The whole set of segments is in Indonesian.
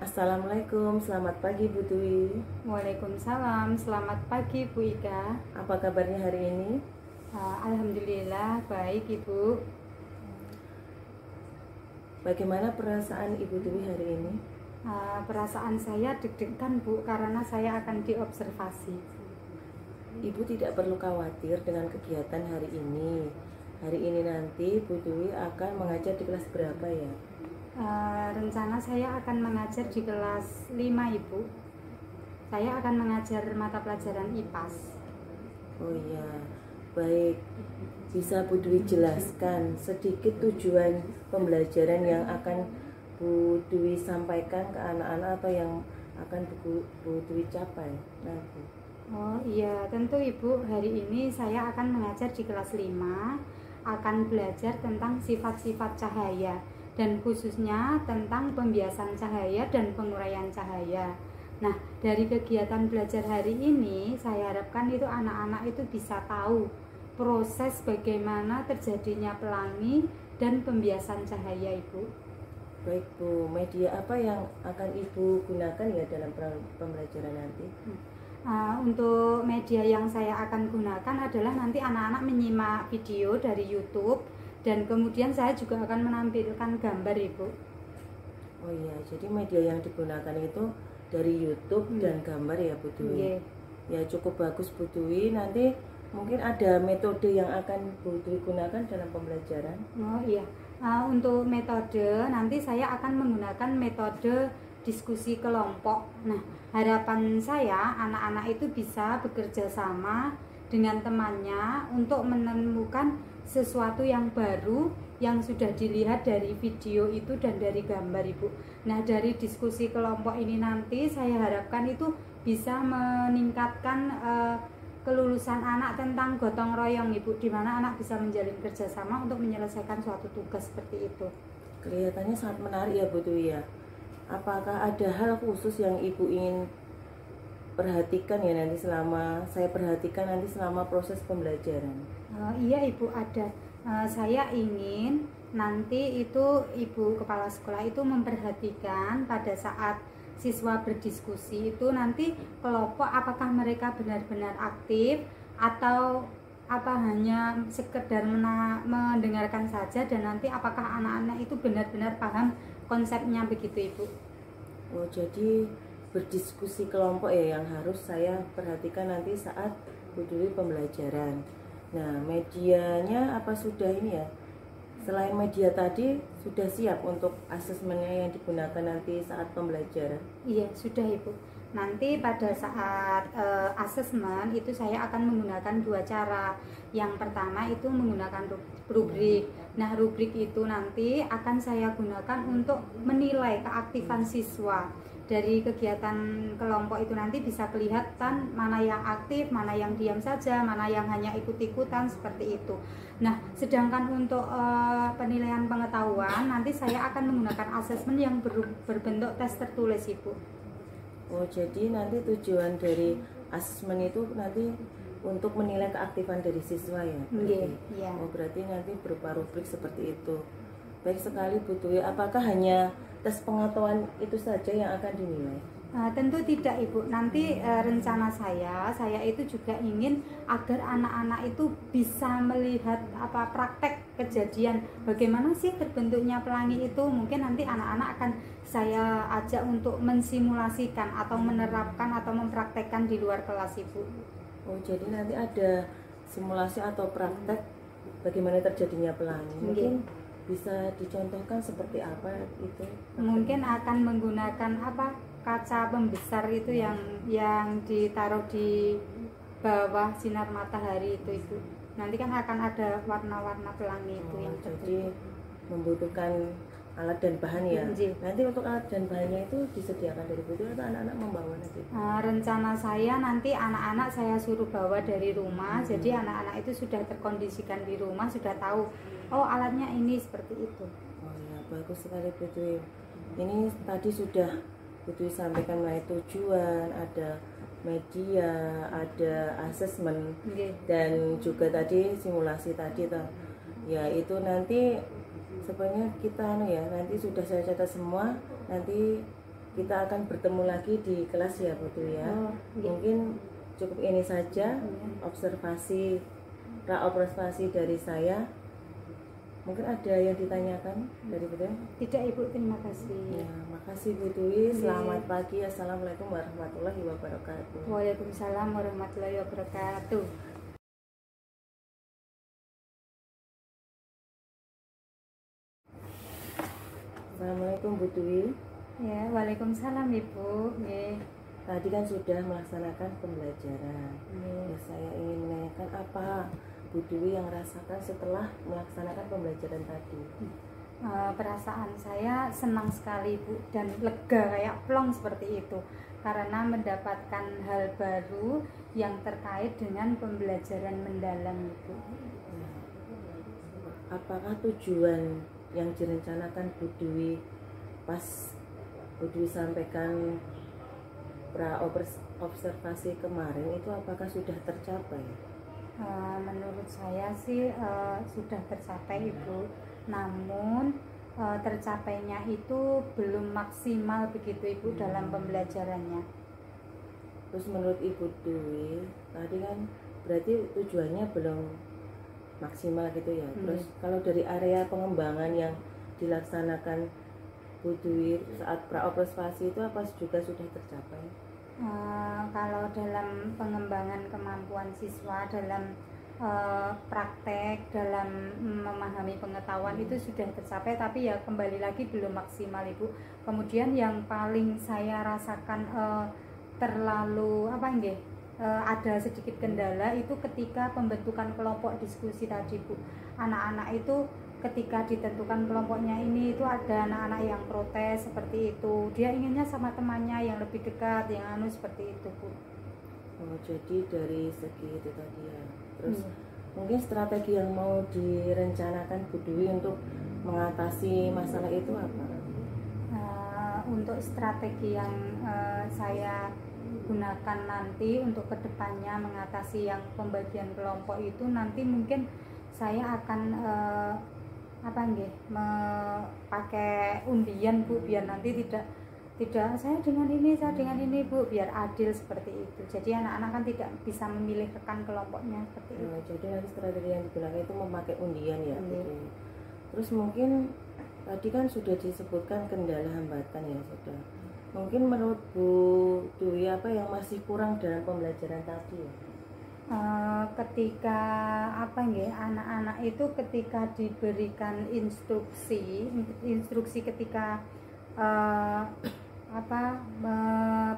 Assalamualaikum, selamat pagi Bu Dwi. Waalaikumsalam, selamat pagi Bu Ika. Apa kabarnya hari ini? Alhamdulillah baik Ibu. Bagaimana perasaan Ibu Dwi hari ini? Perasaan saya deg-degan Bu, karena saya akan diobservasi. Ibu tidak perlu khawatir dengan kegiatan hari ini. Hari ini nanti Bu Dwi akan mengajar di kelas berapa ya? Rencana saya akan mengajar di kelas 5 Ibu. Saya akan mengajar mata pelajaran IPAS. Oh iya, baik. Bisa Bu Dwi jelaskan sedikit tujuan pembelajaran yang akan Bu Dwi sampaikan ke anak-anak atau yang akan Bu Dwi capai nanti? Oh iya, tentu Ibu, hari ini saya akan mengajar di kelas 5, akan belajar tentang sifat-sifat cahaya dan khususnya tentang pembiasan cahaya dan penguraian cahaya. Nah, dari kegiatan belajar hari ini saya harapkan itu anak-anak itu bisa tahu proses bagaimana terjadinya pelangi dan pembiasan cahaya Ibu. Baik Bu, media apa yang akan Ibu gunakan ya dalam pembelajaran nanti? Untuk media yang saya akan gunakan adalah nanti anak-anak menyimak video dari YouTube, dan kemudian saya juga akan menampilkan gambar Ibu. Oh iya, jadi media yang digunakan itu dari YouTube dan gambar ya Bu Dwi. Ya cukup bagus Bu Dwi. Nanti mungkin ada metode yang akan Bu Dwi gunakan dalam pembelajaran. Oh iya, untuk metode nanti saya akan menggunakan metode diskusi kelompok. Nah, harapan saya anak-anak itu bisa bekerja sama dengan temannya untuk menemukan sesuatu yang baru yang sudah dilihat dari video itu dan dari gambar Ibu. Nah, dari diskusi kelompok ini nanti saya harapkan itu bisa meningkatkan kelulusan anak tentang gotong royong Ibu, di mana anak bisa menjalin kerjasama untuk menyelesaikan suatu tugas seperti itu. Kelihatannya sangat menarik ya Bu Dwi ya. Apakah ada hal khusus yang Ibu ingin perhatikan ya nanti selama proses pembelajaran? Iya Ibu, ada. Saya ingin nanti itu Ibu Kepala Sekolah itu memperhatikan pada saat siswa berdiskusi itu nanti kelompok apakah mereka benar-benar aktif atau apa hanya sekedar mendengarkan saja, dan nanti apakah anak-anak itu benar-benar paham konsepnya begitu Ibu. Oh, jadi berdiskusi kelompok ya yang harus saya perhatikan nanti saat Bu Dwi pembelajaran. Nah, medianya apa sudah ini ya? Selain media tadi, sudah siap untuk asesmennya yang digunakan nanti saat pembelajaran? Iya, sudah Ibu. Nanti pada saat asesmen itu saya akan menggunakan dua cara. Yang pertama itu menggunakan rubrik. Nah, rubrik itu nanti akan saya gunakan untuk menilai keaktifan siswa. Dari kegiatan kelompok itu nanti bisa kelihatan mana yang aktif, mana yang diam saja, mana yang hanya ikut-ikutan, seperti itu. Nah, sedangkan untuk penilaian pengetahuan nanti saya akan menggunakan asesmen yang berbentuk tes tertulis Ibu. Oh, jadi nanti tujuan dari asesmen itu nanti untuk menilai keaktifan dari siswa ya? Iya. Oh, berarti nanti berupa rubrik seperti itu. Baik sekali Bu Dwi, apakah hanya tes pengetahuan itu saja yang akan dinilai? Tentu tidak Ibu, nanti rencana saya itu juga ingin agar anak-anak itu bisa melihat praktek kejadian bagaimana sih terbentuknya pelangi itu. Mungkin nanti anak-anak akan saya ajak untuk mensimulasikan atau menerapkan atau mempraktekkan di luar kelas Ibu. Oh, jadi nanti ada simulasi atau praktek bagaimana terjadinya pelangi. Mungkin bisa dicontohkan seperti apa itu? Mungkin akan menggunakan kaca pembesar itu yang ditaruh di bawah sinar matahari itu Ibu. Nanti kan akan ada warna-warna pelangi itu yang jadi membutuhkan alat dan bahan ya. Nanti untuk alat dan bahannya itu disediakan dari Bu Dwi atau anak-anak membawa nanti? Rencana saya nanti anak-anak saya suruh bawa dari rumah. Jadi anak-anak itu sudah terkondisikan di rumah, sudah tahu oh alatnya ini, seperti itu. Oh ya, bagus sekali Bu Dwi. Ini tadi sudah Bu Dwi sampaikan mengenai tujuan, ada media, ada asesmen, dan juga tadi simulasi tadi toh. Ya itu nanti sebenarnya kita nanti sudah saya catat semua, nanti kita akan bertemu lagi di kelas ya Bu Dwi ya. Mungkin cukup ini saja observasi dari saya. Mungkin ada yang ditanyakan dari Bu Dwi? Tidak Ibu, terima kasih. Ya, makasih Bu Dwi. Selamat pagi. Assalamualaikum warahmatullahi wabarakatuh. Waalaikumsalam warahmatullahi wabarakatuh. Assalamualaikum Bu Dwi. Ya, waalaikumsalam Ibu. Tadi kan sudah melaksanakan pembelajaran. Ya, saya ingin menanyakan apa Bu Dwi yang rasakan setelah melaksanakan pembelajaran tadi? Perasaan saya senang sekali Bu, dan lega kayak plong seperti itu, karena mendapatkan hal baru yang terkait dengan pembelajaran mendalam Ibu. Apakah tujuan yang direncanakan Bu Dwi pas Bu Dwi sampaikan observasi kemarin itu apakah sudah tercapai? Menurut saya sih sudah tercapai Ibu, namun tercapainya itu belum maksimal begitu Ibu dalam pembelajarannya. Terus menurut Ibu Dwi tadi kan berarti tujuannya belum maksimal gitu ya. Terus kalau dari area pengembangan yang dilaksanakan Bu Dwi saat praobservasi itu apa juga sudah tercapai? Kalau dalam pengembangan kemampuan siswa dalam praktek, dalam memahami pengetahuan itu sudah tercapai, tapi ya kembali lagi belum maksimal Ibu. Kemudian yang paling saya rasakan terlalu ada sedikit kendala itu ketika pembentukan kelompok diskusi tadi Bu. Anak-anak itu ketika ditentukan kelompoknya ini itu ada anak-anak yang protes seperti itu, dia inginnya sama temannya yang lebih dekat, yang seperti itu Bu. Jadi dari segi itu tadi ya. Terus mungkin strategi yang mau direncanakan Bu Dwi untuk mengatasi masalah itu apa? Untuk strategi yang saya gunakan nanti untuk kedepannya mengatasi yang pembagian kelompok itu, nanti mungkin saya akan pakai undian Bu, biar nanti tidak saya dengan ini Bu, biar adil seperti itu. Jadi anak-anak kan tidak bisa memilih rekan kelompoknya seperti itu. Jadi nanti strategi yang digunakan itu memakai undian ya. Terus mungkin tadi kan sudah disebutkan kendala hambatan ya sudah. Mungkin menurut Bu Dwi apa yang masih kurang dalam pembelajaran tadi ya? Ketika anak-anak itu ketika diberikan instruksi ketika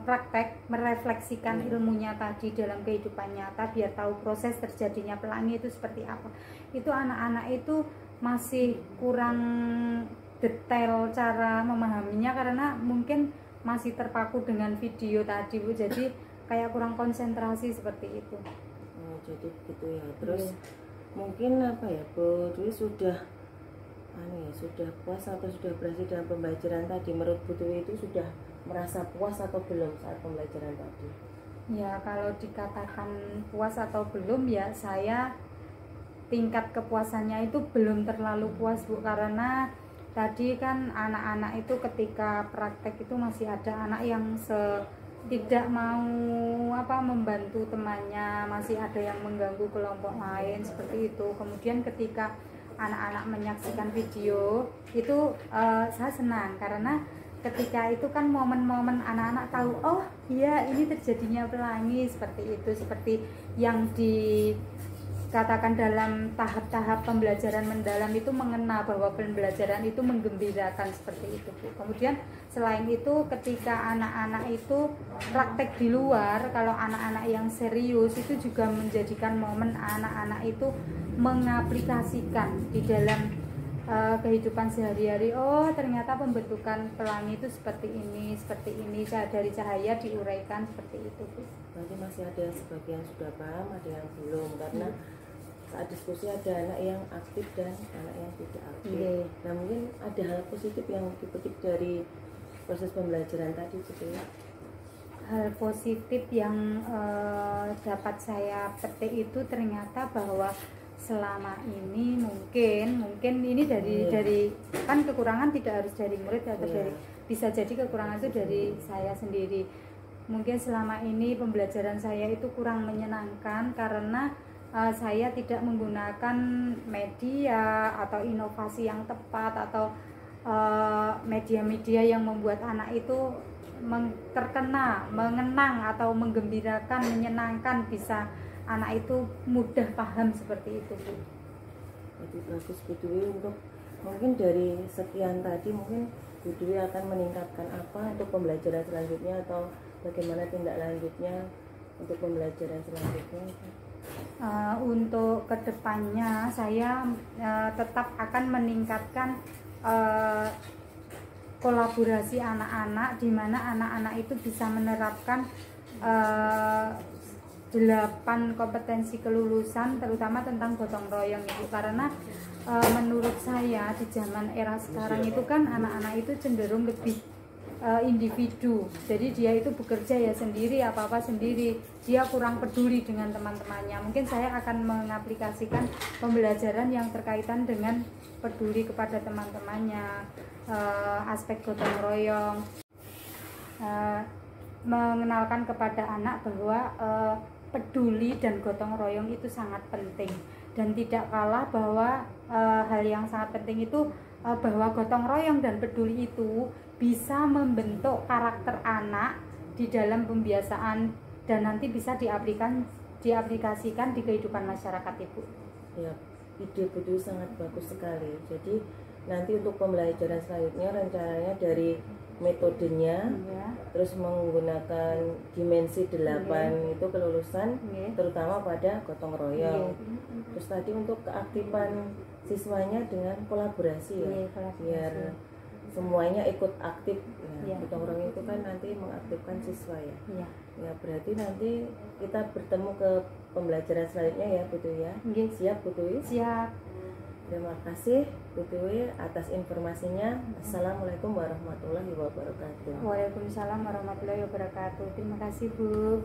praktek merefleksikan ilmunya tadi dalam kehidupan nyata biar tahu proses terjadinya pelangi itu seperti apa, itu anak-anak itu masih kurang detail cara memahaminya karena mungkin masih terpaku dengan video tadi Bu, jadi kayak kurang konsentrasi seperti itu. Jadi begitu ya. Terus mungkin Bu Dwi sudah puas atau sudah berhasil dalam pembelajaran tadi? Menurut Bu Dwi itu sudah merasa puas atau belum saat pembelajaran tadi? Ya, kalau dikatakan puas atau belum ya saya tingkat kepuasannya itu belum terlalu puas Bu, karena tadi kan anak-anak itu ketika praktek itu masih ada anak yang tidak mau membantu temannya, masih ada yang mengganggu kelompok lain seperti itu. Kemudian ketika anak-anak menyaksikan video itu saya senang, karena ketika itu kan momen-momen anak-anak tahu, oh iya ini terjadinya pelangi seperti itu, seperti yang dikatakan dalam tahap-tahap pembelajaran mendalam itu, mengena bahwa pembelajaran itu menggembirakan seperti itu Bu. Kemudian selain itu ketika anak-anak itu praktek di luar, kalau anak-anak yang serius itu juga menjadikan momen anak-anak itu mengaplikasikan di dalam kehidupan sehari-hari. Oh ternyata pembentukan pelangi itu seperti ini dari cahaya diuraikan seperti itu Bu. Nanti masih ada sebagian sudah paham, ada yang belum, karena saat diskusi ada anak yang aktif dan anak yang tidak aktif. Nah mungkin ada hal positif yang dipetik dari proses pembelajaran tadi gitu ya. Hal positif yang dapat saya petik itu ternyata bahwa selama ini mungkin ini dari kan kekurangan tidak harus dari murid atau dari bisa jadi kekurangan itu dari saya sendiri. Mungkin selama ini pembelajaran saya itu kurang menyenangkan karena saya tidak menggunakan media atau inovasi yang tepat atau media-media yang membuat anak itu terkena, mengenang atau menggembirakan, menyenangkan, bisa anak itu mudah paham seperti itu, Bu. Jadi bagus Bu Dwi, untuk mungkin dari sekian tadi mungkin Bu Dwi akan meningkatkan apa untuk pembelajaran selanjutnya, atau bagaimana tindak lanjutnya untuk pembelajaran selanjutnya? Untuk kedepannya saya tetap akan meningkatkan kolaborasi anak-anak, di mana anak-anak itu bisa menerapkan 8 kompetensi kelulusan, terutama tentang gotong royong itu. Karena menurut saya di zaman era sekarang itu kan anak-anak itu cenderung lebih individu, jadi dia itu bekerja ya sendiri, apa-apa sendiri, dia kurang peduli dengan teman-temannya. Mungkin saya akan mengaplikasikan pembelajaran yang terkaitan dengan peduli kepada teman-temannya, aspek gotong royong, mengenalkan kepada anak bahwa peduli dan gotong royong itu sangat penting, dan tidak kalah bahwa hal yang sangat penting itu bahwa gotong royong dan peduli itu bisa membentuk karakter anak di dalam pembiasaan dan nanti bisa diaplikasikan di kehidupan masyarakat, Ibu. Ya, ide Bu Dwi sangat bagus sekali. Jadi nanti untuk pembelajaran selanjutnya rencananya dari metodenya, terus menggunakan dimensi 8 itu kelulusan, terutama pada gotong royong. Terus tadi untuk keaktifan siswanya dengan kolaborasi ya, biar semuanya ikut aktif ya. Gotong royong itu kan nanti mengaktifkan siswa ya. Ya, berarti nanti kita bertemu ke pembelajaran selanjutnya ya Bu Dwi ya. Siap Bu Dwi? Siap. Terima kasih Bu Dwi atas informasinya. Assalamualaikum warahmatullahi wabarakatuh. Waalaikumsalam warahmatullahi wabarakatuh. Terima kasih, Bu.